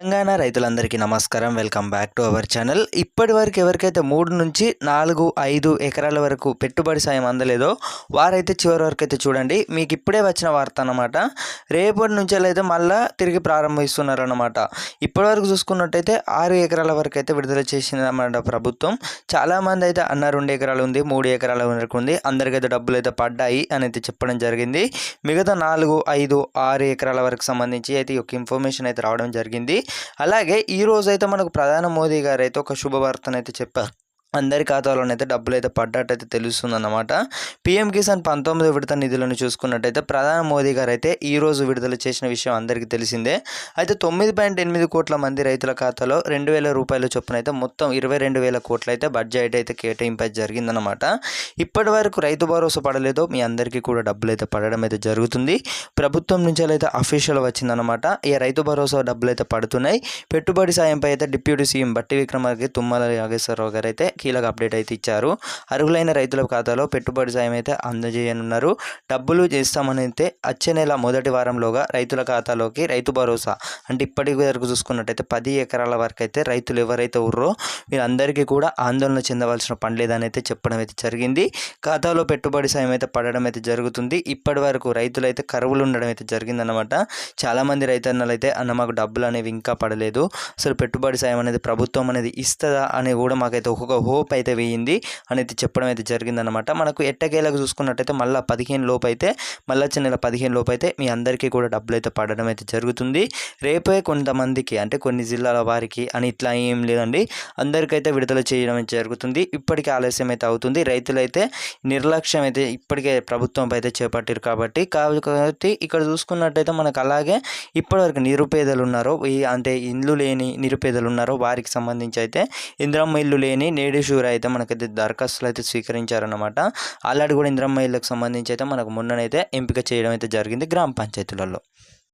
తెలంగాణ రైతులందరికీ నమస్కారం. Welcome back to our channel. ఇప్పటి వరకు ఎవరికైతే 3 నుంచి 4, 5 ఎకరాల వరకు పెట్టుబడి సాయం అందలేదో వారైతే చివరి వరకు అయితే చూడండి. మీకు ఇప్పుడే వచ్చిన వార్త అన్నమాట. రేపటి నుంచి అయితే మళ్ళీ తిరిగి ప్రారంభిస్తున్నారు అన్నమాట. ఇప్పటి వరకు చూసుకున్నట్టయితే 6 ఎకరాల వరకు అయితే విడుదల చేసిందన్నమాట ప్రభుత్వం. చాలామంది అయితే అన్న 2 ఎకరాలు ఉంది, 3 ఎకరాల వరకు ఉంది, అందరికైతే డబ్బులు అయితే పడ్డాయి అని అయితే చెప్పడం జరిగింది. మిగతా 4, 5, 6 ఎకరాల వరకు సంబంధించి అయితే ఒక ఇన్ఫర్మేషన్ అయితే రావడం జరిగింది. అలాగే ఈ రోజు అయితే మనకు ప్రధాని మోదీ గారు అయితే ఒక శుభవార్తనైతే చెప్పారు. అందరి ఖాతాలోనైతే డబ్బులు అయితే పడ్డట్టయితే తెలుస్తుందన్నమాట. పీఎం కిసాన్ 19వ విడత నిధులను చూసుకున్నట్టయితే ప్రధాని మోదీ గారు అయితే ఈరోజు విడుదల చేసిన విషయం అందరికీ తెలిసిందే. అయితే 9.8 కోట్ల మంది రైతుల ఖాతాలో 2,000 రూపాయల చొప్పున అయితే మొత్తం 22,000 కోట్లు అయితే బడ్జెట్ అయితే కేటాయింపు జరిగిందనమాట. ఇప్పటి వరకు రైతు భరోసా పడలేదో మీ అందరికీ కూడా డబ్బులు అయితే పడడం అయితే జరుగుతుంది. ప్రభుత్వం నుంచి అయితే అఫీషియల్ వచ్చిందనమాట. ఈ రైతు భరోసా డబ్బులు అయితే పడుతున్నాయి. పెట్టుబడి సాయంపై అయితే డిప్యూటీ సీఎం బట్టి విక్రమార్క, తుమ్మల నాగేశ్వరరావు గారు అయితే కీలక అప్డేట్ అయితే ఇచ్చారు. అర్హులైన రైతుల ఖాతాలో పెట్టుబడి సాయం అయితే అందజేయనున్నారు. డబ్బులు చేస్తామని అయితే వచ్చే నెల మొదటి వారంలోగా రైతుల ఖాతాలోకి రైతు భరోసా అంటే ఇప్పటి వరకు చూసుకున్నట్టయితే 10 ఎకరాల వరకు అయితే రైతులు ఎవరైతే ఉర్రో వీళ్ళందరికీ కూడా ఆందోళన చెందవలసిన పని లేదని అయితే చెప్పడం అయితే జరిగింది. ఖాతాలో పెట్టుబడి సాయం అయితే పడడం అయితే జరుగుతుంది. ఇప్పటి వరకు రైతులు అయితే కరువులు ఉండడం అయితే జరిగిందన్నమాట. చాలామంది రైతన్నలు అయితే అన్న మాకు డబ్బులు అనేవి ఇంకా పడలేదు, అసలు పెట్టుబడి సాయం అనేది ప్రభుత్వం అనేది ఇస్తుందా అని కూడా మాకైతే ఒక్కొక్క హోప్ అయితే వేయింది అనేది చెప్పడం అయితే జరిగిందనమాట. మనకు ఎట్టకేలకు చూసుకున్నట్టయితే మళ్ళీ 15 లోపు అయితే మళ్ళీ వచ్చే నెల 15 లోపు అయితే మీ అందరికీ కూడా డబ్బులు అయితే పడడం అయితే జరుగుతుంది. రేపే కొంతమందికి అంటే కొన్ని జిల్లాల వారికి అని ఇట్లా ఏం లేదండి, అందరికైతే విడుదల చేయడం అయితే జరుగుతుంది. ఇప్పటికే ఆలస్యం అయితే అవుతుంది. రైతులైతే నిర్లక్ష్యం అయితే ఇప్పటికే ప్రభుత్వం అయితే చేపట్టారు కాబట్టి ఇక్కడ చూసుకున్నట్టయితే మనకు అలాగే ఇప్పటివరకు నిరుపేదలు ఉన్నారో అంటే ఇల్లు లేని నిరుపేదలు ఉన్నారో వారికి సంబంధించి అయితే ఇందిరమ్మ ఇల్లు లేని నేడు షూర్ అయితే మనకైతే దరఖాస్తులు అయితే స్వీకరించారన్నమాట. ఆల్రెడీ కూడా ఇందిరమ్మ ఇళ్ళకి సంబంధించి అయితే మనకు మొన్ననైతే ఎంపిక చేయడం అయితే జరిగింది గ్రామ పంచాయతీలలో.